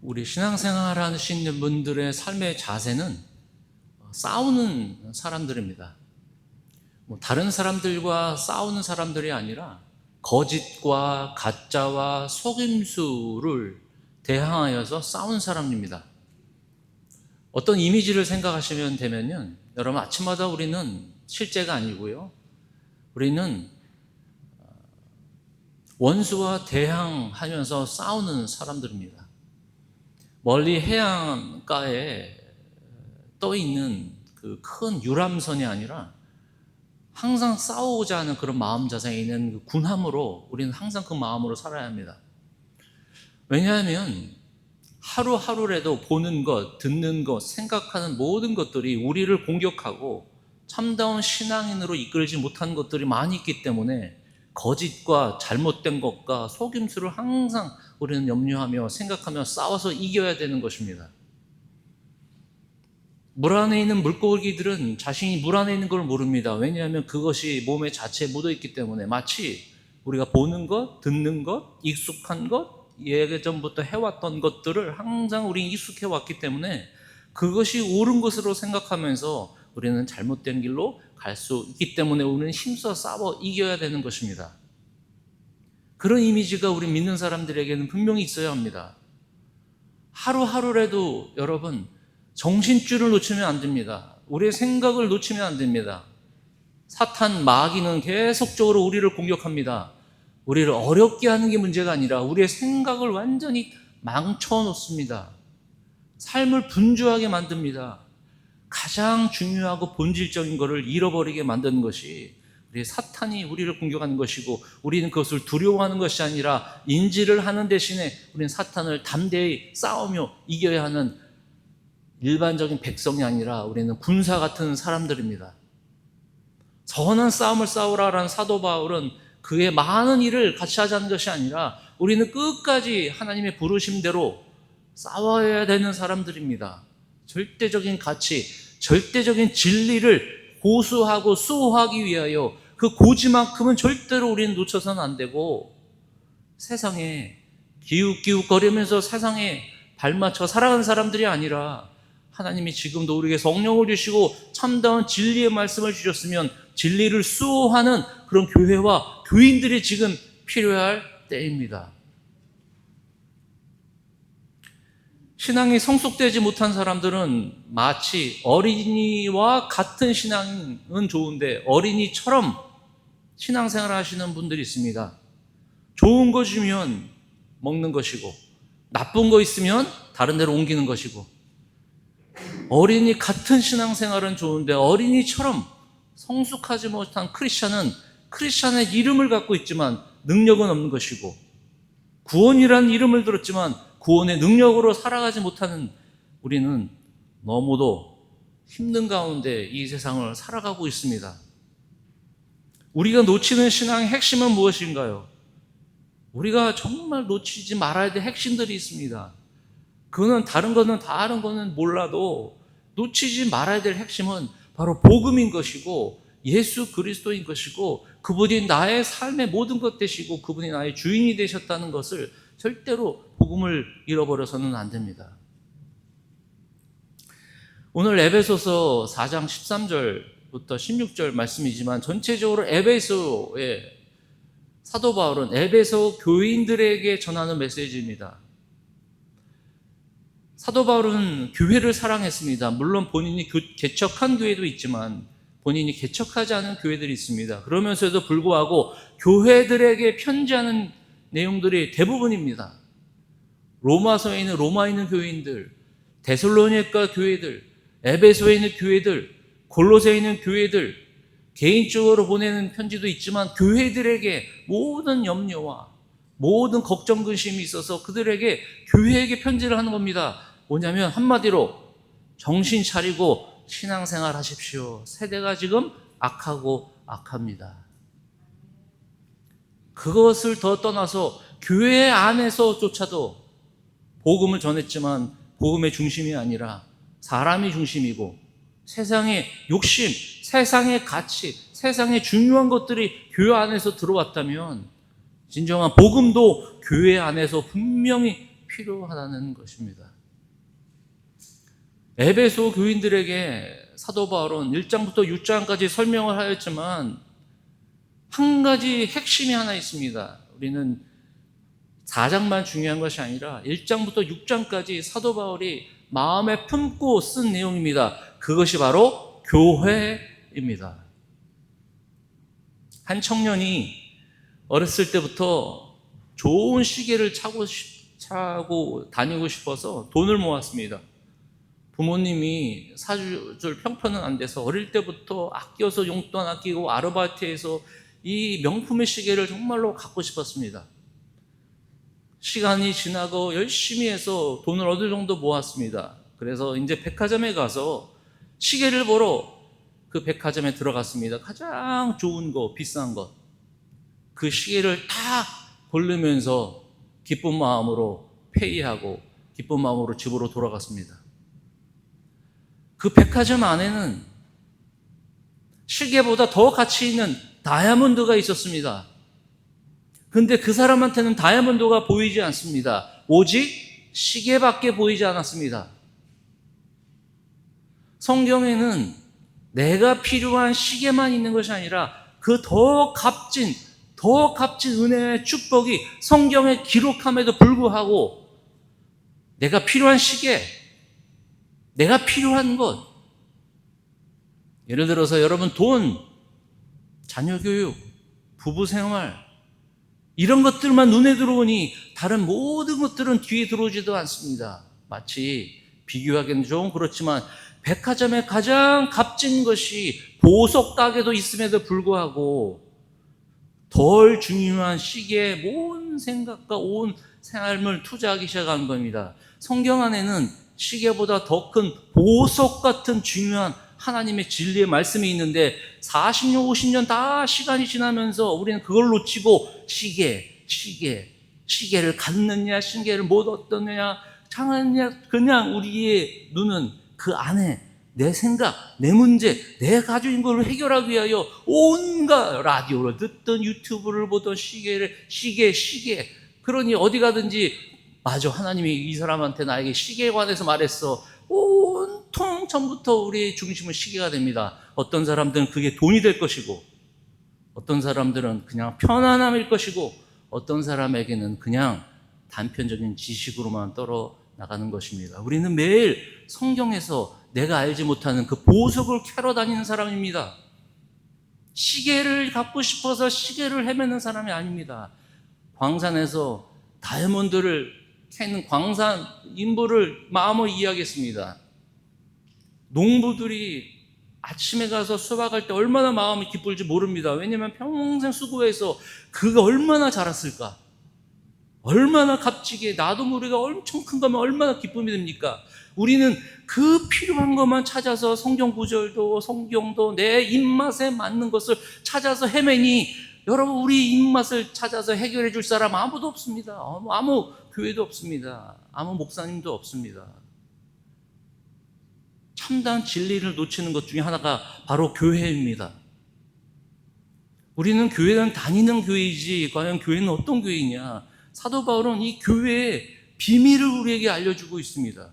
우리 신앙생활 하시는 분들의 삶의 자세는 싸우는 사람들입니다. 다른 사람들과 싸우는 사람들이 아니라 거짓과 가짜와 속임수를 대항하여서 싸우는 사람입니다. 어떤 이미지를 생각하시면 되면요, 여러분, 아침마다 우리는 실제가 아니고요, 우리는 원수와 대항하면서 싸우는 사람들입니다. 멀리 해안가에 떠 있는 그 큰 유람선이 아니라 항상 싸우고자 하는 그런 마음 자세에 있는 그 군함으로 우리는 항상 그 마음으로 살아야 합니다. 왜냐하면 하루하루라도 보는 것, 듣는 것, 생각하는 모든 것들이 우리를 공격하고 참다운 신앙인으로 이끌지 못한 것들이 많이 있기 때문에 거짓과 잘못된 것과 속임수를 항상 우리는 염려하며 생각하며 싸워서 이겨야 되는 것입니다. 물 안에 있는 물고기들은 자신이 물 안에 있는 걸 모릅니다. 왜냐하면 그것이 몸의 자체에 묻어있기 때문에 마치 우리가 보는 것, 듣는 것, 익숙한 것, 예전부터 해왔던 것들을 항상 우리는 익숙해 왔기 때문에 그것이 옳은 것으로 생각하면서 우리는 잘못된 길로 갈 수 있기 때문에 우리는 힘써 싸워 이겨야 되는 것입니다. 그런 이미지가 우리 믿는 사람들에게는 분명히 있어야 합니다. 하루하루라도 여러분 정신줄을 놓치면 안 됩니다. 우리의 생각을 놓치면 안 됩니다. 사탄 마귀는 계속적으로 우리를 공격합니다. 우리를 어렵게 하는 게 문제가 아니라 우리의 생각을 완전히 망쳐놓습니다. 삶을 분주하게 만듭니다. 가장 중요하고 본질적인 것을 잃어버리게 만드는 것이 우리 사탄이 우리를 공격하는 것이고, 우리는 그것을 두려워하는 것이 아니라 인지를 하는 대신에 우리는 사탄을 담대히 싸우며 이겨야 하는 일반적인 백성이 아니라 우리는 군사 같은 사람들입니다. 선한 싸움을 싸우라라는 사도 바울은 그의 많은 일을 같이 하자는 것이 아니라 우리는 끝까지 하나님의 부르심대로 싸워야 되는 사람들입니다. 절대적인 가치, 절대적인 진리를 고수하고 수호하기 위하여 그 고지만큼은 절대로 우리는 놓쳐서는 안 되고, 세상에 기웃기웃거리면서 세상에 발맞춰 살아가는 사람들이 아니라 하나님이 지금도 우리에게 성령을 주시고 참다운 진리의 말씀을 주셨으면 진리를 수호하는 그런 교회와 교인들이 지금 필요할 때입니다. 신앙이 성숙되지 못한 사람들은 마치 어린이와 같은 신앙은 좋은데 어린이처럼 신앙생활 하시는 분들이 있습니다. 좋은 거 주면 먹는 것이고 나쁜 거 있으면 다른 데로 옮기는 것이고, 어린이 같은 신앙생활은 좋은데 어린이처럼 성숙하지 못한 크리스찬은 크리스찬의 이름을 갖고 있지만 능력은 없는 것이고, 구원이라는 이름을 들었지만 구원의 능력으로 살아가지 못하는 우리는 너무도 힘든 가운데 이 세상을 살아가고 있습니다. 우리가 놓치는 신앙의 핵심은 무엇인가요? 우리가 정말 놓치지 말아야 될 핵심들이 있습니다. 그거는 다른 거는 몰라도 놓치지 말아야 될 핵심은 바로 복음인 것이고 예수 그리스도인 것이고, 그분이 나의 삶의 모든 것 되시고 그분이 나의 주인이 되셨다는 것을 절대로 복음을 잃어버려서는 안 됩니다. 오늘 에베소서 4장 13절부터 16절 말씀이지만 전체적으로 에베소의 사도 바울은 에베소 교인들에게 전하는 메시지입니다. 사도 바울은 교회를 사랑했습니다. 물론 본인이 개척한 교회도 있지만 본인이 개척하지 않은 교회들이 있습니다. 그러면서도 불구하고 교회들에게 편지하는 내용들이 대부분입니다. 로마서에 있는 로마에 있는 교인들, 데살로니가 교회들, 에베소에 있는 교회들, 골로새에 있는 교회들, 개인적으로 보내는 편지도 있지만 교회들에게 모든 염려와 모든 걱정 근심이 있어서 그들에게 교회에게 편지를 하는 겁니다. 뭐냐면 한마디로 정신 차리고 신앙생활 하십시오. 세대가 지금 악하고 악합니다. 그것을 더 떠나서 교회 안에서조차도 복음을 전했지만 복음의 중심이 아니라 사람이 중심이고 세상의 욕심, 세상의 가치, 세상의 중요한 것들이 교회 안에서 들어왔다면 진정한 복음도 교회 안에서 분명히 필요하다는 것입니다. 에베소 교인들에게 사도 바울은 1장부터 6장까지 설명을 하였지만 한 가지 핵심이 하나 있습니다. 우리는 4장만 중요한 것이 아니라 1장부터 6장까지 사도 바울이 마음에 품고 쓴 내용입니다. 그것이 바로 교회입니다. 한 청년이 어렸을 때부터 좋은 시계를 차고 다니고 싶어서 돈을 모았습니다. 부모님이 사줄 형편은 안 돼서 어릴 때부터 아껴서 용돈 아끼고 아르바이트해서 이 명품의 시계를 정말로 갖고 싶었습니다. 시간이 지나고 열심히 해서 돈을 어느 정도 모았습니다. 그래서 이제 백화점에 가서 시계를 보러 그 백화점에 들어갔습니다. 가장 좋은 거, 비싼 것. 그 시계를 딱 고르면서 기쁜 마음으로 페이하고 기쁜 마음으로 집으로 돌아갔습니다. 그 백화점 안에는 시계보다 더 가치 있는 다이아몬드가 있었습니다. 근데 그 사람한테는 다이아몬드가 보이지 않습니다. 오직 시계밖에 보이지 않았습니다. 성경에는 내가 필요한 시계만 있는 것이 아니라 그 더 값진 은혜의 축복이 성경에 기록함에도 불구하고 내가 필요한 시계, 내가 필요한 것, 예를 들어서 여러분 돈, 자녀 교육, 부부 생활 이런 것들만 눈에 들어오니 다른 모든 것들은 뒤에 들어오지도 않습니다. 마치 비교하기는 좀 그렇지만 백화점의 가장 값진 것이 보석 가게도 있음에도 불구하고 덜 중요한 시계에 온 생각과 온 삶을 투자하기 시작한 겁니다. 성경 안에는 시계보다 더 큰 보석 같은 중요한 하나님의 진리의 말씀이 있는데 40년, 50년 다 시간이 지나면서 우리는 그걸 놓치고 시계를 갖느냐, 시계를 못 얻느냐, 장하느냐, 그냥 우리의 눈은 그 안에 내 생각, 내 문제, 내 가지고 있는 걸 해결하기 위하여 온갖 라디오를 듣든 유튜브를 보든 시계. 그러니 어디 가든지 맞아, 하나님이 이 사람한테 나에게 시계에 관해서 말했어. 온통 전부터 우리의 중심은 시계가 됩니다. 어떤 사람들은 그게 돈이 될 것이고 어떤 사람들은 그냥 편안함일 것이고 어떤 사람에게는 그냥 단편적인 지식으로만 떨어 나가는 것입니다. 우리는 매일 성경에서 내가 알지 못하는 그 보석을 캐러 다니는 사람입니다. 시계를 갖고 싶어서 시계를 헤매는 사람이 아닙니다. 광산에서 다이아몬드를 캐는 광산 인부를 마음으로 이해하겠습니다. 농부들이 아침에 가서 수확할 때 얼마나 마음이 기쁠지 모릅니다. 왜냐하면 평생 수고해서 그가 얼마나 자랐을까? 얼마나 값지게 나도 모르게 엄청 큰 거면 얼마나 기쁨이 됩니까? 우리는 그 필요한 것만 찾아서 성경 구절도 성경도 내 입맛에 맞는 것을 찾아서 헤매니 여러분 우리 입맛을 찾아서 해결해 줄 사람 아무도 없습니다. 아무 교회도 없습니다. 아무 목사님도 없습니다. 참다운 진리를 놓치는 것 중에 하나가 바로 교회입니다. 우리는 교회는 다니는 교회이지 과연 교회는 어떤 교회이냐? 사도 바울은 이 교회의 비밀을 우리에게 알려주고 있습니다.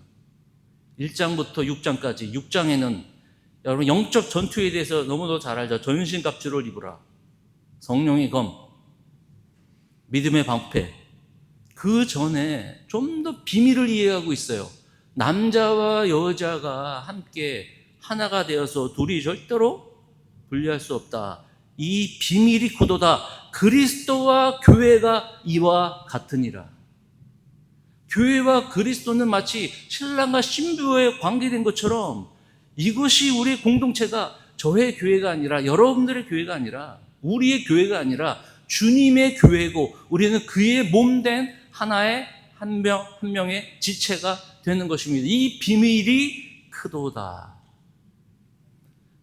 1장부터 6장까지 6장에는 여러분 영적 전투에 대해서 너무도 잘 알죠. 전신갑주를 입으라. 성령의 검, 믿음의 방패. 그 전에 좀 더 비밀을 이해하고 있어요. 남자와 여자가 함께 하나가 되어서 둘이 절대로 분리할 수 없다. 이 비밀이 고도다. 그리스도와 교회가 이와 같으니라. 교회와 그리스도는 마치 신랑과 신부의 관계된 것처럼 이것이 우리의 공동체가 저의 교회가 아니라 여러분들의 교회가 아니라 우리의 교회가 아니라 주님의 교회고 우리는 그의 몸된 하나의 한 명의 지체가 되는 것입니다. 이 비밀이 크도다.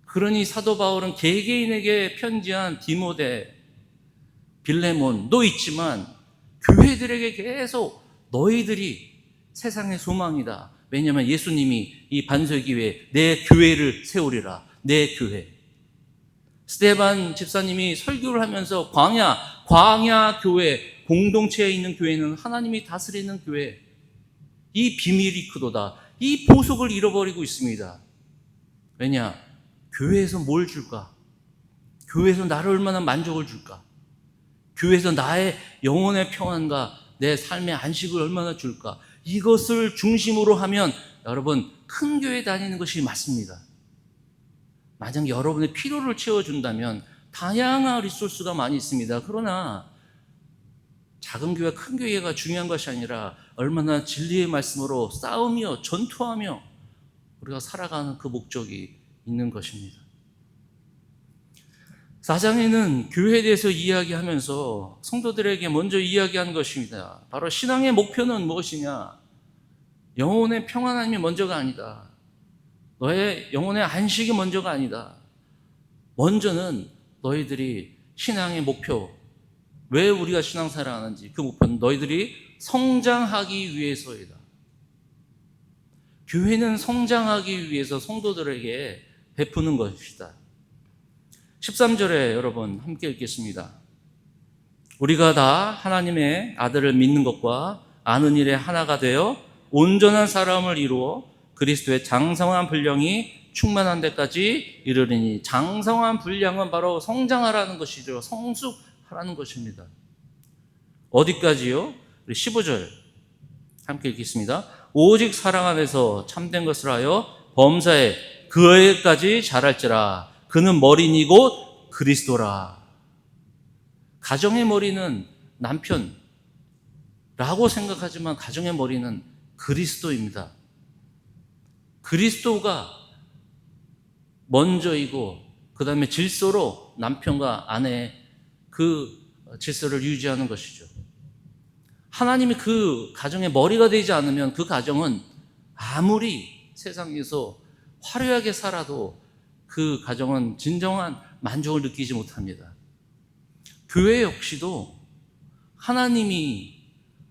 그러니 사도 바울은 개개인에게 편지한 디모데, 빌레몬도 있지만 교회들에게 계속 너희들이 세상의 소망이다. 왜냐하면 예수님이 이 반석기에 내 교회를 세우리라. 내 교회. 스데반 집사님이 설교를 하면서 광야 교회, 공동체에 있는 교회는 하나님이 다스리는 교회. 이 비밀이 크도다. 이 보석을 잃어버리고 있습니다. 왜냐? 교회에서 뭘 줄까? 교회에서 나를 얼마나 만족을 줄까? 교회에서 나의 영혼의 평안과 내 삶의 안식을 얼마나 줄까? 이것을 중심으로 하면 여러분, 큰 교회 다니는 것이 맞습니다. 만약 여러분의 필요를 채워준다면 다양한 리소스가 많이 있습니다. 그러나 작은 교회, 큰 교회가 중요한 것이 아니라 얼마나 진리의 말씀으로 싸우며 전투하며 우리가 살아가는 그 목적이 있는 것입니다. 4장에는 교회에 대해서 이야기하면서 성도들에게 먼저 이야기한 것입니다. 바로 신앙의 목표는 무엇이냐? 영혼의 평안함이 먼저가 아니다. 너의 영혼의 안식이 먼저가 아니다. 먼저는 너희들이 신앙의 목표, 왜 우리가 신앙생활을 하는지 그 목표는 너희들이 성장하기 위해서이다. 교회는 성장하기 위해서 성도들에게 베푸는 것이다. 13절에 여러분 함께 읽겠습니다. 우리가 다 하나님의 아들을 믿는 것과 아는 일에 하나가 되어 온전한 사람을 이루어 그리스도의 장성한 분량이 충만한 데까지 이르리니, 장성한 분량은 바로 성장하라는 것이죠. 성숙하라는 것입니다. 어디까지요? 우리 15절 함께 읽겠습니다. 오직 사랑 안에서 참된 것을 하여 범사에 그에까지 자랄지라. 그는 머리니 곧 그리스도라. 가정의 머리는 남편라고 생각하지만 가정의 머리는 그리스도입니다. 그리스도가 먼저이고 그 다음에 질서로 남편과 아내의 그 질서를 유지하는 것이죠. 하나님이 그 가정의 머리가 되지 않으면 그 가정은 아무리 세상에서 화려하게 살아도 그 가정은 진정한 만족을 느끼지 못합니다. 교회 역시도 하나님이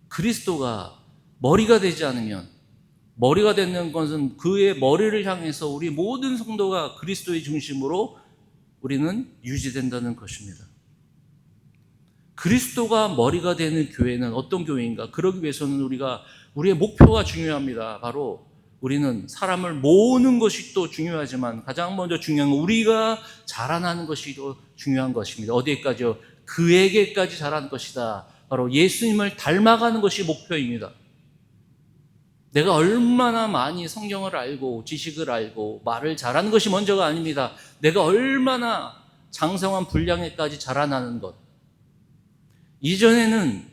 그리스도가 머리가 되지 않으면, 머리가 되는 것은 그의 머리를 향해서 우리 모든 성도가 그리스도의 중심으로 우리는 유지된다는 것입니다. 그리스도가 머리가 되는 교회는 어떤 교회인가? 그러기 위해서는 우리의 목표가 중요합니다. 바로 우리는 사람을 모으는 것이 또 중요하지만 가장 먼저 중요한 건 우리가 자라나는 것이 더 중요한 것입니다. 어디까지요? 그에게까지 자라는 것이다. 바로 예수님을 닮아가는 것이 목표입니다. 내가 얼마나 많이 성경을 알고 지식을 알고 말을 잘하는 것이 먼저가 아닙니다. 내가 얼마나 장성한 분량에까지 자라나는 것. 이전에는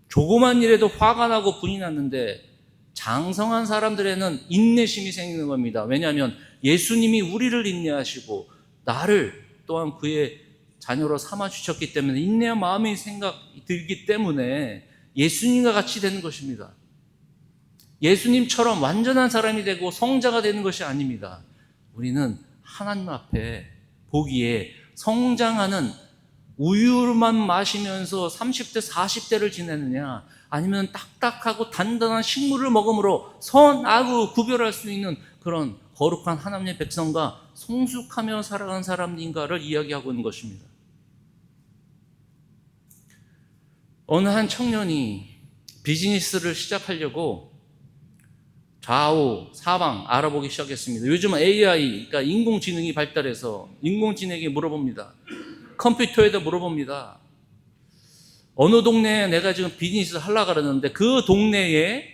조그만 일에도 화가 나고 분이 났는데 장성한 사람들에는 인내심이 생기는 겁니다. 왜냐하면 예수님이 우리를 인내하시고 나를 또한 그의 자녀로 삼아주셨기 때문에 인내와 마음의 생각이 들기 때문에 예수님과 같이 되는 것입니다. 예수님처럼 완전한 사람이 되고 성자가 되는 것이 아닙니다. 우리는 하나님 앞에 보기에 성장하는, 우유만 마시면서 30대, 40대를 지내느냐, 아니면 딱딱하고 단단한 식물을 먹음으로 선, 악을 구별할 수 있는 그런 거룩한 하나님의 백성과 성숙하며 살아가는 사람인가를 이야기하고 있는 것입니다. 어느 한 청년이 비즈니스를 시작하려고 좌우 사방 알아보기 시작했습니다. 요즘은 AI, 그러니까 인공지능이 발달해서 인공지능에게 물어봅니다. 컴퓨터에다 물어봅니다. 어느 동네에 내가 지금 비즈니스 하려고 그러는데 그 동네에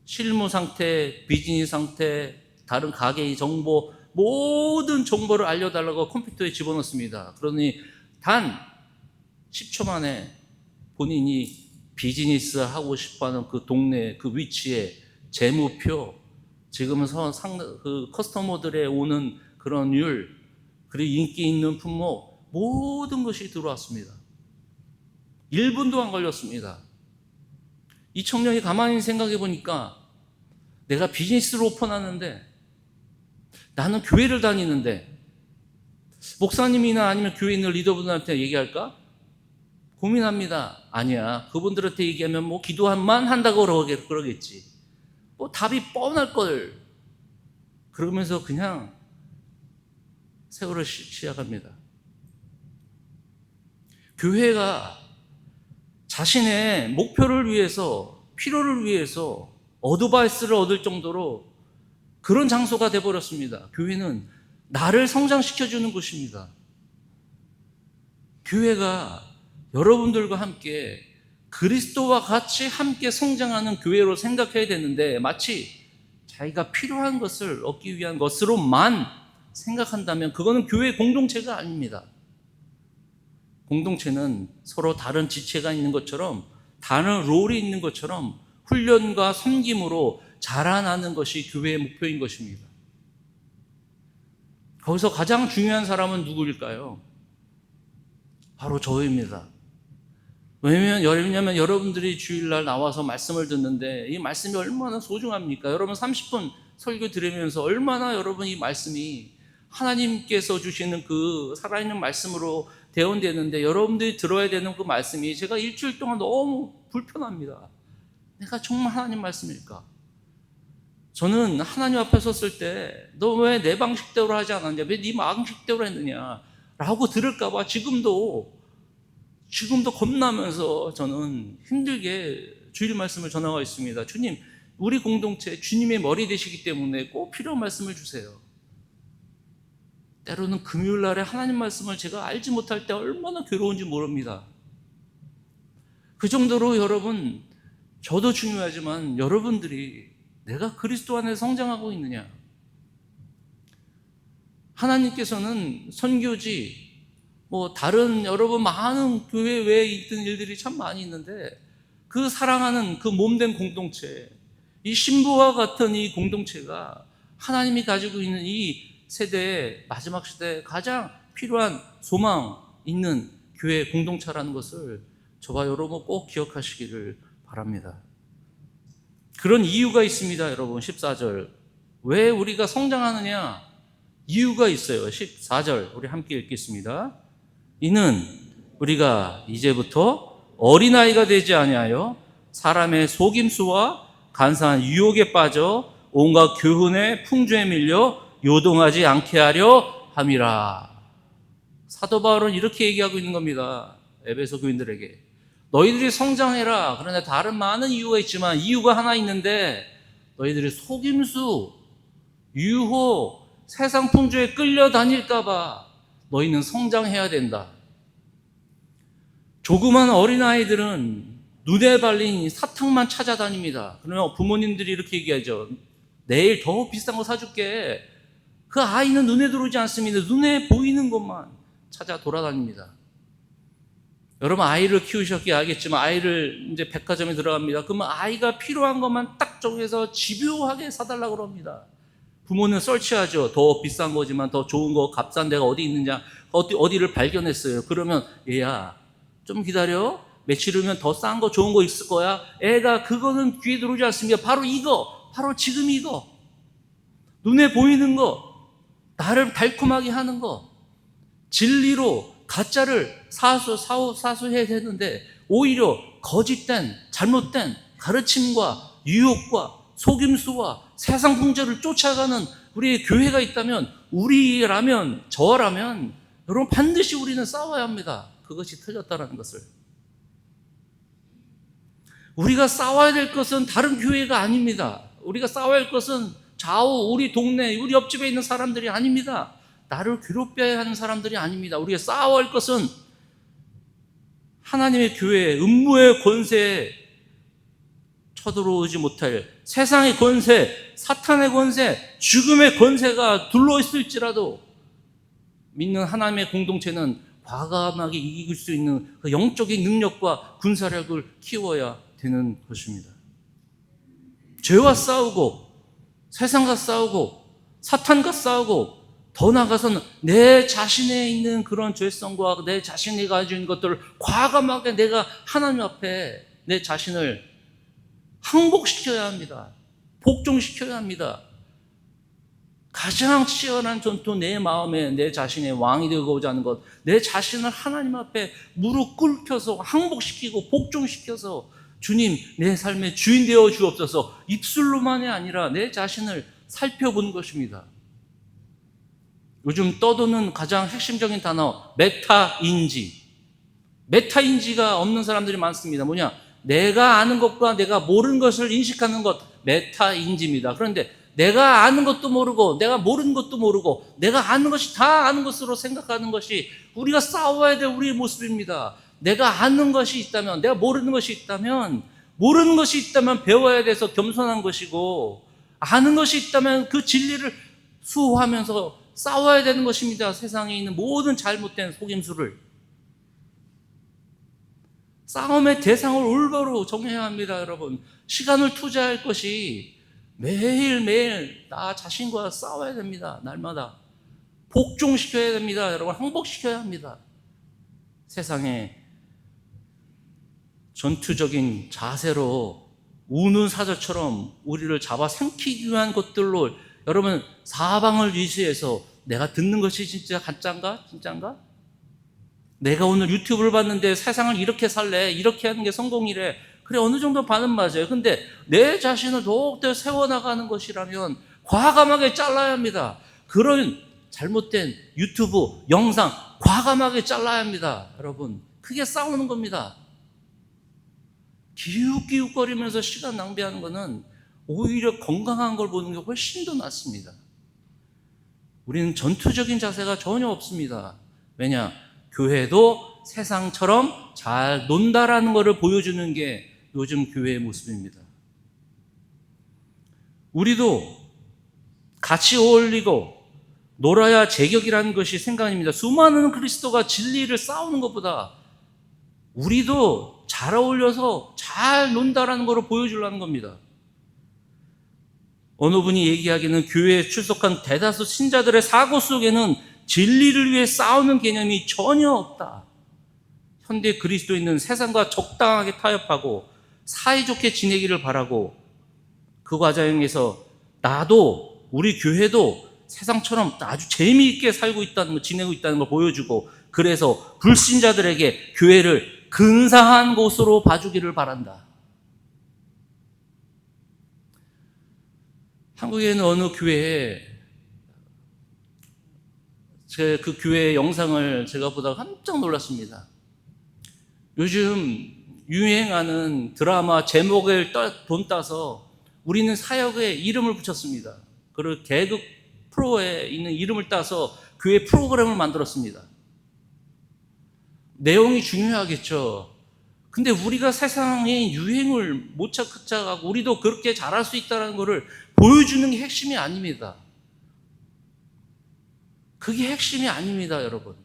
실무 상태, 비즈니스 상태, 다른 가게의 정보, 모든 정보를 알려달라고 컴퓨터에 집어넣습니다. 그러니 단 10초 만에 본인이 비즈니스 하고 싶어하는 그 동네, 그 위치에 재무표, 지금은 그 커스터머들의 오는 그런 율, 그리고 인기 있는 품목, 모든 것이 들어왔습니다. 1분도 안 걸렸습니다. 이 청년이 가만히 생각해 보니까 내가 비즈니스를 오픈하는데, 나는 교회를 다니는데 목사님이나 아니면 교회 있는 리더분들한테 얘기할까? 고민합니다. 아니야, 그분들한테 얘기하면 뭐 기도만 한다고 그러겠지. 뭐 답이 뻔할 걸. 그러면서 그냥 세월을 시작합니다. 교회가 자신의 목표를 위해서 필요를 위해서 어드바이스를 얻을 정도로 그런 장소가 되어버렸습니다. 교회는 나를 성장시켜주는 곳입니다. 교회가 여러분들과 함께 그리스도와 같이 함께 성장하는 교회로 생각해야 되는데, 마치 자기가 필요한 것을 얻기 위한 것으로만 생각한다면 그거는 교회 공동체가 아닙니다. 공동체는 서로 다른 지체가 있는 것처럼, 다른 롤이 있는 것처럼 훈련과 섬김으로 자라나는 것이 교회의 목표인 것입니다. 거기서 가장 중요한 사람은 누구일까요? 바로 저입니다. 왜냐하면 여러분들이 주일날 나와서 말씀을 듣는데 이 말씀이 얼마나 소중합니까? 여러분 30분 설교 들으면서 얼마나 여러분 이 말씀이 하나님께서 주시는 그 살아있는 말씀으로 대언되는데, 여러분들이 들어야 되는 그 말씀이 제가 일주일 동안 너무 불편합니다. 내가 정말 하나님 말씀일까? 저는 하나님 앞에 섰을 때 너 왜 내 방식대로 하지 않았냐? 왜 네 방식대로 했느냐? 라고 들을까 봐 지금도 겁나면서 저는 힘들게 주일 말씀을 전하고 있습니다. 주님, 우리 공동체 주님의 머리 되시기 때문에 꼭 필요한 말씀을 주세요. 때로는 금요일 날에 하나님 말씀을 제가 알지 못할 때 얼마나 괴로운지 모릅니다. 그 정도로 여러분, 저도 중요하지만 여러분들이 내가 그리스도 안에 성장하고 있느냐? 하나님께서는 선교지, 다른 여러분 많은 교회 외에 있던 일들이 참 많이 있는데, 그 사랑하는 그 몸된 공동체, 이 신부와 같은 이 공동체가 하나님이 가지고 있는 이 세대의 마지막 시대에 가장 필요한 소망 있는 교회 공동체라는 것을 저와 여러분 꼭 기억하시기를 바랍니다. 그런 이유가 있습니다. 여러분 14절, 왜 우리가 성장하느냐? 이유가 있어요. 14절 우리 함께 읽겠습니다. 이는 우리가 이제부터 어린아이가 되지 아니하여 사람의 속임수와 간사한 유혹에 빠져 온갖 교훈의 풍조에 밀려 요동하지 않게 하려 함이라. 사도 바울은 이렇게 얘기하고 있는 겁니다. 에베소 교인들에게. 너희들이 성장해라. 그런데 다른 많은 이유가 있지만 이유가 하나 있는데, 너희들이 속임수, 유혹, 세상 풍조에 끌려다닐까 봐 너희는 성장해야 된다. 조그만 어린아이들은 눈에 발린 사탕만 찾아다닙니다. 그러면 부모님들이 이렇게 얘기하죠. 내일 더 비싼 거 사줄게. 그 아이는 눈에 들어오지 않습니다. 눈에 보이는 것만 찾아 돌아다닙니다. 여러분 아이를 키우셨기에 알겠지만, 아이를 이제 백화점에 들어갑니다. 그러면 아이가 필요한 것만 딱 정해서 집요하게 사달라고 그럽니다. 부모는 설치하죠. 더 비싼 거지만 더 좋은 거, 값싼 데가 어디 있느냐, 어디를 발견했어요. 그러면 얘야 좀 기다려. 며칠 후면 더 싼 거, 좋은 거 있을 거야. 애가 그거는 귀에 들어오지 않습니다. 바로 이거, 바로 지금 이거. 눈에 보이는 거, 나를 달콤하게 하는 거, 진리로 가짜를 사수해야 되는데 오히려 거짓된 잘못된 가르침과 유혹과 속임수와 세상 풍조를 쫓아가는 우리의 교회가 있다면, 우리라면, 저라면 여러분 반드시 우리는 싸워야 합니다. 그것이 틀렸다라는 것을. 우리가 싸워야 될 것은 다른 교회가 아닙니다. 우리가 싸워야 할 것은 좌우 우리 동네, 우리 옆집에 있는 사람들이 아닙니다. 나를 괴롭혀야 하는 사람들이 아닙니다. 우리가 싸워야 할 것은 하나님의 교회, 음모의 권세에 쳐들어오지 못할 세상의 권세, 사탄의 권세, 죽음의 권세가 둘러있을지라도 믿는 하나님의 공동체는 과감하게 이길 수 있는 그 영적인 능력과 군사력을 키워야 되는 것입니다. 죄와 싸우고 세상과 싸우고 사탄과 싸우고, 더 나아가서는 내 자신에 있는 그런 죄성과 내 자신이 가지고 있는 것들을 과감하게 내가 하나님 앞에 내 자신을 항복시켜야 합니다. 복종시켜야 합니다. 가장 치열한 전투, 내 마음에 내 자신의 왕이 되고자 하는 것, 내 자신을 하나님 앞에 무릎 꿇혀서 항복시키고 복종시켜서 주님 내 삶의 주인 되어 주옵소서, 입술로만이 아니라 내 자신을 살펴보는 것입니다. 요즘 떠도는 가장 핵심적인 단어 메타인지. 메타인지가 없는 사람들이 많습니다. 뭐냐? 내가 아는 것과 내가 모르는 것을 인식하는 것, 메타인지입니다. 그런데 내가 아는 것도 모르고 내가 모르는 것도 모르고 내가 아는 것이 다 아는 것으로 생각하는 것이 우리가 싸워야 될 우리의 모습입니다. 내가 아는 것이 있다면, 내가 모르는 것이 있다면, 모르는 것이 있다면 배워야 돼서 겸손한 것이고, 아는 것이 있다면 그 진리를 수호하면서 싸워야 되는 것입니다. 세상에 있는 모든 잘못된 속임수를. 싸움의 대상을 올바로 정해야 합니다, 여러분. 시간을 투자할 것이 매일매일 나 자신과 싸워야 됩니다. 날마다. 복종시켜야 됩니다, 여러분. 항복시켜야 합니다. 세상에 전투적인 자세로 우는 사자처럼 우리를 잡아 삼키기 위한 것들로 여러분 사방을 위시해서 내가 듣는 것이 진짜 가짜인가? 진짜인가? 내가 오늘 유튜브를 봤는데 세상을 이렇게 살래, 이렇게 하는 게 성공이래. 그래, 어느 정도 반은 맞아요. 근데 내 자신을 더욱더 세워나가는 것이라면 과감하게 잘라야 합니다. 그런 잘못된 유튜브 영상 과감하게 잘라야 합니다. 여러분, 그게 싸우는 겁니다. 기웃기웃거리면서 시간 낭비하는 것은 오히려 건강한 걸 보는 게 훨씬 더 낫습니다. 우리는 전투적인 자세가 전혀 없습니다. 왜냐? 교회도 세상처럼 잘 논다라는 것을 보여주는 게 요즘 교회의 모습입니다. 우리도 같이 어울리고 놀아야 제격이라는 것이 생각입니다. 수많은 그리스도가 진리를 싸우는 것보다 우리도 잘 어울려서 잘 논다라는 것을 보여주려는 겁니다. 어느 분이 얘기하기는 교회에 출석한 대다수 신자들의 사고 속에는 진리를 위해 싸우는 개념이 전혀 없다. 현대 그리스도인은 세상과 적당하게 타협하고 사이좋게 지내기를 바라고 그 과정에서 나도 우리 교회도 세상처럼 아주 재미있게 살고 있다는 걸, 지내고 있다는 걸 보여주고, 그래서 불신자들에게 교회를 근사한 곳으로 봐주기를 바란다. 한국에 있는 어느 교회에 그 교회의 영상을 제가 보다가 깜짝 놀랐습니다. 요즘 유행하는 드라마 제목을 돈 따서 우리는 사역에 이름을 붙였습니다. 그리고 개그 프로에 있는 이름을 따서 교회 프로그램을 만들었습니다. 내용이 중요하겠죠. 근데 우리가 세상의 유행을 못 찾아가고 우리도 그렇게 잘할 수 있다는 것을 보여주는 게 핵심이 아닙니다. 그게 핵심이 아닙니다, 여러분.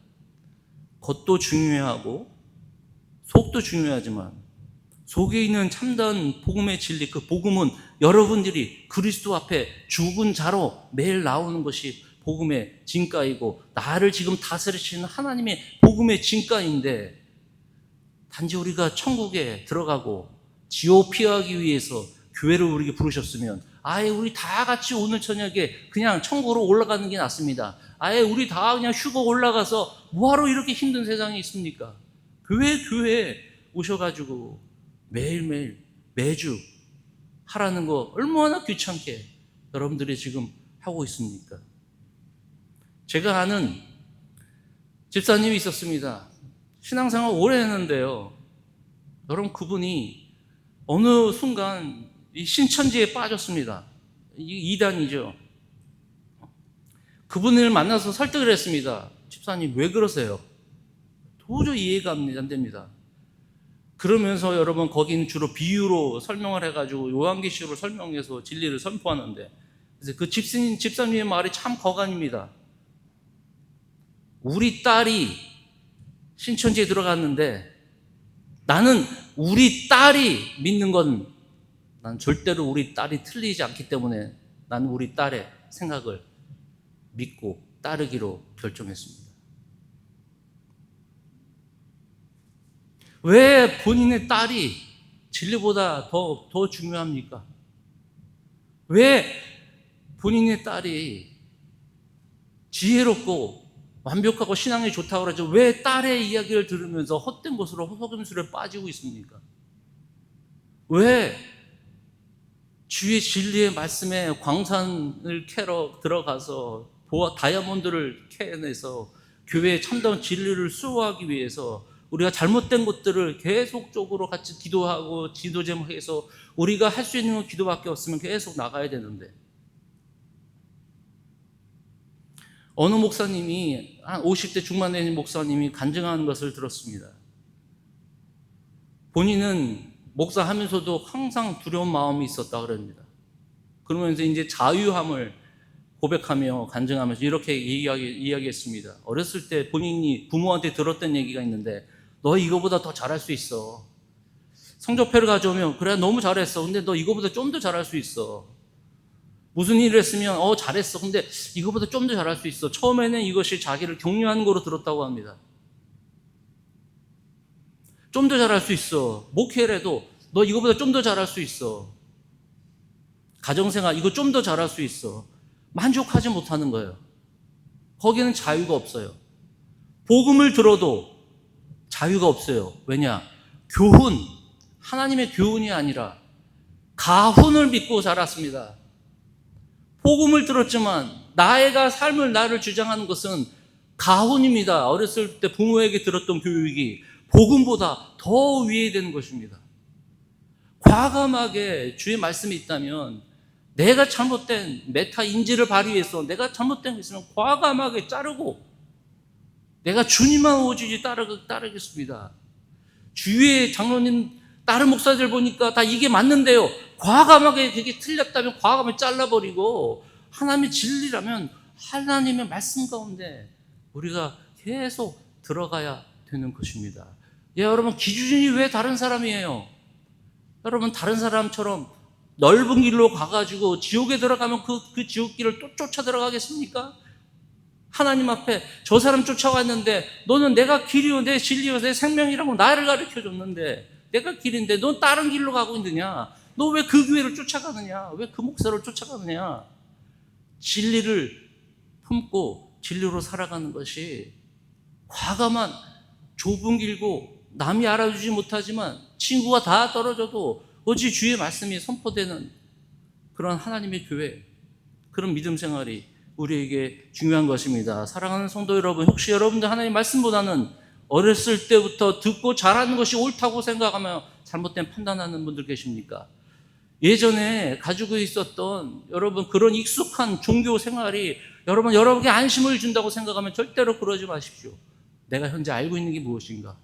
겉도 중요하고 속도 중요하지만 속에 있는 참다운 복음의 진리, 그 복음은 여러분들이 그리스도 앞에 죽은 자로 매일 나오는 것이 복음의 진가이고 나를 지금 다스리시는 하나님의 복음의 진가인데, 단지 우리가 천국에 들어가고 지옥 피하기 위해서 교회를 우리에게 부르셨으면 아예 우리 다 같이 오늘 저녁에 그냥 천국으로 올라가는 게 낫습니다. 아예 우리 다 그냥 휴거 올라가서 뭐하러 이렇게 힘든 세상에 있습니까? 교회에 오셔가지고 매일매일 매주 하라는 거 얼마나 귀찮게 여러분들이 지금 하고 있습니까? 제가 아는 집사님이 있었습니다. 신앙생활 오래 했는데요, 여러분, 그분이 어느 순간 이 신천지에 빠졌습니다. 이단이죠. 그분을 만나서 설득을 했습니다. 집사님, 왜 그러세요? 도저히 이해가 안 됩니다. 그러면서 여러분, 거기는 주로 비유로 설명을 해가지고 요한계시록을 설명해서 진리를 선포하는데, 그래서 그 집사님의 말이 참 거간입니다. 우리 딸이 신천지에 들어갔는데 나는 우리 딸이 믿는 건, 난 절대로 우리 딸이 틀리지 않기 때문에 나는 우리 딸의 생각을 믿고 따르기로 결정했습니다. 왜 본인의 딸이 진리보다 더 중요합니까? 왜 본인의 딸이 지혜롭고 완벽하고 신앙이 좋다고 그러죠? 왜 딸의 이야기를 들으면서 헛된 것으로 속임수에 빠지고 있습니까? 왜 주의 진리의 말씀에 광산을 캐러 들어가서 다이아몬드를 캐내서 교회의 참다운 진리를 수호하기 위해서 우리가 잘못된 것들을 계속적으로 같이 기도하고 지도 제목해서 우리가 할 수 있는 건 기도밖에 없으면 계속 나가야 되는데, 어느 목사님이 한 50대 중반 되는 목사님이 간증하는 것을 들었습니다. 본인은 목사하면서도 항상 두려운 마음이 있었다 그럽니다. 그러면서 이제 자유함을 고백하며 간증하면서 이렇게 이야기했습니다. 어렸을 때 본인이 부모한테 들었던 얘기가 있는데, 너 이거보다 더 잘할 수 있어. 성적표를 가져오면 그래 너무 잘했어. 근데 너 이거보다 좀 더 잘할 수 있어. 무슨 일을 했으면 잘했어. 근데 이거보다 좀 더 잘할 수 있어. 처음에는 이것이 자기를 격려하는 거로 들었다고 합니다. 좀 더 잘할 수 있어. 목회를 해도 너 이거보다 좀 더 잘할 수 있어. 가정생활 이거 좀 더 잘할 수 있어. 만족하지 못하는 거예요. 거기는 자유가 없어요. 복음을 들어도 자유가 없어요. 왜냐? 교훈, 하나님의 교훈이 아니라 가훈을 믿고 자랐습니다. 복음을 들었지만 나의 삶을 나를 주장하는 것은 가훈입니다. 어렸을 때 부모에게 들었던 교육이 복음보다 더 위에 되는 것입니다. 과감하게 주의 말씀이 있다면 내가 잘못된 메타 인지를 발휘해서 내가 잘못된 게 있으면 과감하게 자르고 내가 주님만 오직 따르겠습니다. 주위의 장로님 다른 목사들 보니까 다 이게 맞는데요. 과감하게 그게 틀렸다면 과감하게 잘라버리고 하나님의 진리라면 하나님의 말씀 가운데 우리가 계속 들어가야 되는 것입니다. 여러분 기준이 왜 다른 사람이에요? 여러분 다른 사람처럼 넓은 길로 가가지고 지옥에 들어가면 그 지옥길을 또 쫓아 들어가겠습니까? 하나님 앞에 저 사람 쫓아왔는데 너는 내가 길이요 내 진리요 내 생명이라고 나를 가르쳐줬는데 내가 길인데 넌 다른 길로 가고 있느냐? 너 왜 그 교회를 쫓아가느냐? 왜 그 목사를 쫓아가느냐? 진리를 품고 진리로 살아가는 것이 과감한 좁은 길고 남이 알아주지 못하지만 친구가 다 떨어져도 오직 주의 말씀이 선포되는 그런 하나님의 교회, 그런 믿음 생활이 우리에게 중요한 것입니다. 사랑하는 성도 여러분, 혹시 여러분들 하나님의 말씀보다는 어렸을 때부터 듣고 자라는 것이 옳다고 생각하며 잘못된 판단하는 분들 계십니까? 예전에 가지고 있었던 여러분 그런 익숙한 종교 생활이 여러분에게 안심을 준다고 생각하면 절대로 그러지 마십시오. 내가 현재 알고 있는 게 무엇인가?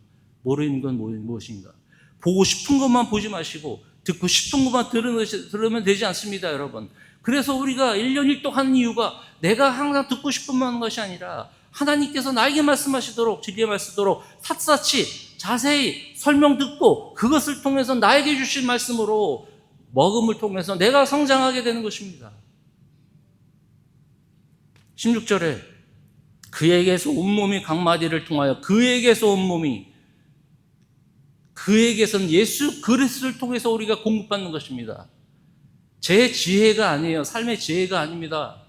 모르는 건 무엇인가? 보고 싶은 것만 보지 마시고 듣고 싶은 것만 들으면 되지 않습니다, 여러분. 그래서 우리가 1년 1독 하는 이유가 내가 항상 듣고 싶은 만 하는 것이 아니라 하나님께서 나에게 말씀하시도록 진리의 말씀도록 샅샅이 자세히 설명 듣고 그것을 통해서 나에게 주신 말씀으로 먹음을 통해서 내가 성장하게 되는 것입니다. 16절에 그에게서 온몸이 강마디를 통하여 그에게서 온몸이 그에게서는 예수 그리스도를 통해서 우리가 공급받는 것입니다. 제 지혜가 아니에요. 삶의 지혜가 아닙니다.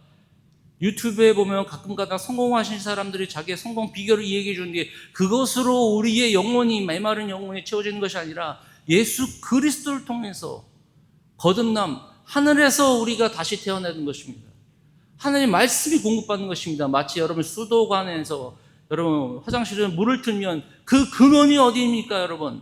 유튜브에 보면 가끔가다 성공하신 사람들이 자기의 성공 비결을 이야기해 주는 게 그것으로 우리의 영혼이 메마른 영혼이 채워지는 것이 아니라 예수 그리스도를 통해서 거듭남 하늘에서 우리가 다시 태어나는 것입니다. 하나님의 말씀이 공급받는 것입니다. 마치 여러분 수도관에서 여러분 화장실에 물을 틀면 그 근원이 어디입니까 여러분?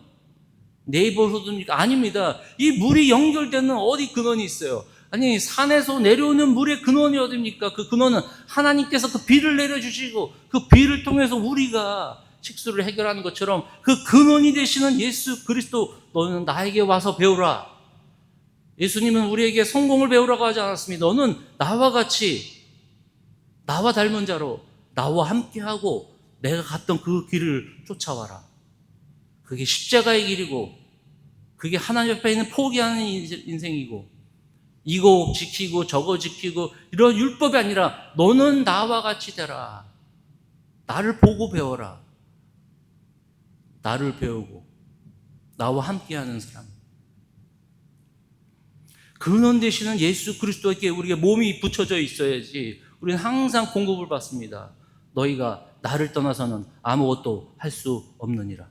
네이버후드입니까? 아닙니다. 이 물이 연결되는 어디 근원이 있어요? 아니 산에서 내려오는 물의 근원이 어디입니까? 그 근원은 하나님께서 그 비를 내려주시고 그 비를 통해서 우리가 식수를 해결하는 것처럼 그 근원이 되시는 예수 그리스도 너는 나에게 와서 배우라. 예수님은 우리에게 성공을 배우라고 하지 않았습니다. 너는 나와 같이 나와 닮은 자로 나와 함께하고 내가 갔던 그 길을 쫓아와라. 그게 십자가의 길이고 그게 하나님 옆에 있는 포기하는 인생이고 이거 지키고 저거 지키고 이런 율법이 아니라 너는 나와 같이 되라. 나를 보고 배워라. 나를 배우고 나와 함께하는 사람. 근원 되시는 예수 그리스도에게 우리가 몸이 붙여져 있어야지 우리는 항상 공급을 받습니다. 너희가 나를 떠나서는 아무것도 할 수 없느니라.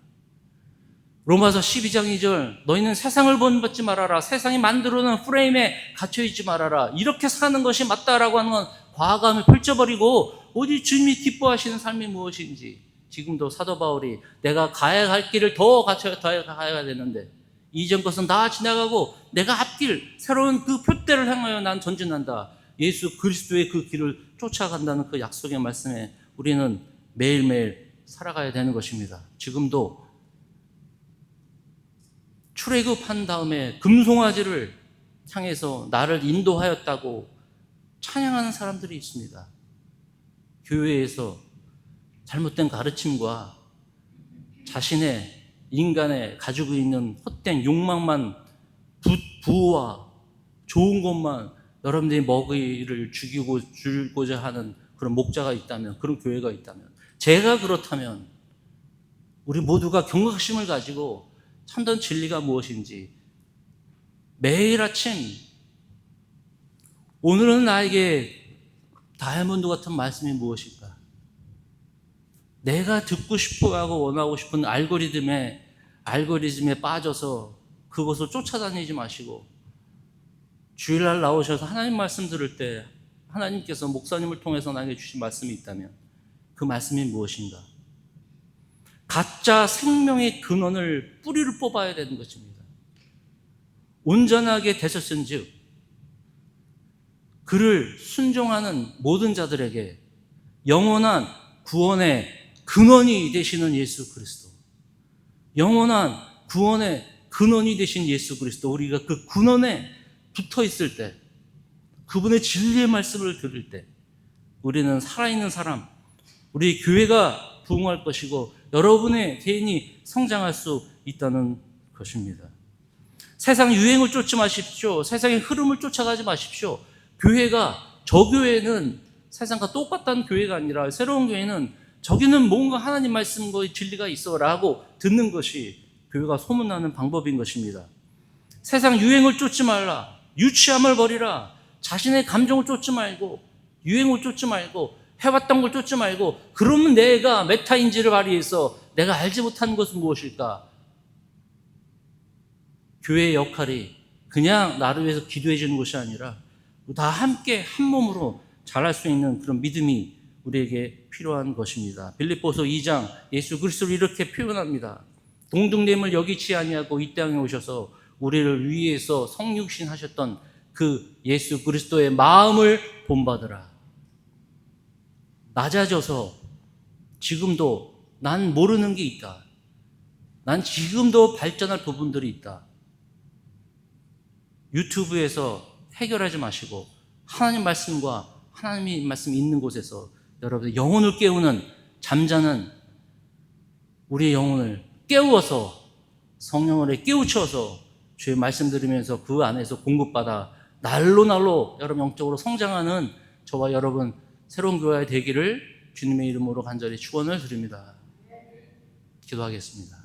로마서 12장 2절 너희는 세상을 본받지 말아라. 세상이 만들어놓은 프레임에 갇혀있지 말아라. 이렇게 사는 것이 맞다라고 하는 건 과감히 펼쳐버리고 오직 주님이 기뻐하시는 삶이 무엇인지 지금도 사도 바울이 내가 가야 할 길을 더 가야 되는데 이전 것은 다 지나가고 내가 앞길 새로운 그 표대를 향하여 난 전진한다. 예수 그리스도의 그 길을 쫓아간다는 그 약속의 말씀에 우리는 매일매일 살아가야 되는 것입니다. 지금도 출애굽한 다음에 금송아지를 향해서 나를 인도하였다고 찬양하는 사람들이 있습니다. 교회에서 잘못된 가르침과 자신의 인간의 가지고 있는 헛된 욕망만 부와 좋은 것만 여러분들이 먹이를 주고자 하는 그런 목자가 있다면, 그런 교회가 있다면, 제가 그렇다면 우리 모두가 경각심을 가지고 참된 진리가 무엇인지 매일 아침 오늘은 나에게 다이아몬드 같은 말씀이 무엇일까? 내가 듣고 싶어하고 원하고 싶은 알고리즘에 빠져서 그것을 쫓아다니지 마시고 주일날 나오셔서 하나님 말씀 들을 때 하나님께서 목사님을 통해서 나에게 주신 말씀이 있다면 그 말씀이 무엇인가? 가짜 생명의 근원을 뿌리를 뽑아야 되는 것입니다. 온전하게 되셨은즉 그를 순종하는 모든 자들에게 영원한 구원의 근원이 되시는 예수 그리스도, 영원한 구원의 근원이 되신 예수 그리스도, 우리가 그 근원에 붙어 있을 때, 그분의 진리의 말씀을 들을 때 우리는 살아있는 사람, 우리 교회가 부흥할 것이고 여러분의 개인이 성장할 수 있다는 것입니다. 세상 유행을 쫓지 마십시오. 세상의 흐름을 쫓아가지 마십시오. 저 교회는 세상과 똑같다는 교회가 아니라 새로운 교회는 저기는 뭔가 하나님 말씀과 진리가 있어 라고 듣는 것이 교회가 소문나는 방법인 것입니다. 세상 유행을 쫓지 말라. 유치함을 버리라. 자신의 감정을 쫓지 말고 유행을 쫓지 말고 해왔던 걸 쫓지 말고 그러면 내가 메타인지를 발휘해서 내가 알지 못하는 것은 무엇일까? 교회의 역할이 그냥 나를 위해서 기도해 주는 것이 아니라 다 함께 한 몸으로 잘할 수 있는 그런 믿음이 우리에게 필요한 것입니다. 빌립보서 2장 예수 그리스도를 이렇게 표현합니다. 동등됨을 여기지 아니하고 이 땅에 오셔서 우리를 위해서 성육신 하셨던 그 예수 그리스도의 마음을 본받으라. 낮아져서 지금도 난 모르는 게 있다. 난 지금도 발전할 부분들이 있다. 유튜브에서 해결하지 마시고 하나님 말씀과 하나님의 말씀이 있는 곳에서 여러분의 영혼을 깨우는 잠자는 우리의 영혼을 깨우어서 성령을 깨우쳐서 주의 말씀 들으면서 그 안에서 공급받아 날로 여러분 영적으로 성장하는 저와 여러분 새로운 교회가 되기를 주님의 이름으로 간절히 축원을 드립니다. 기도하겠습니다.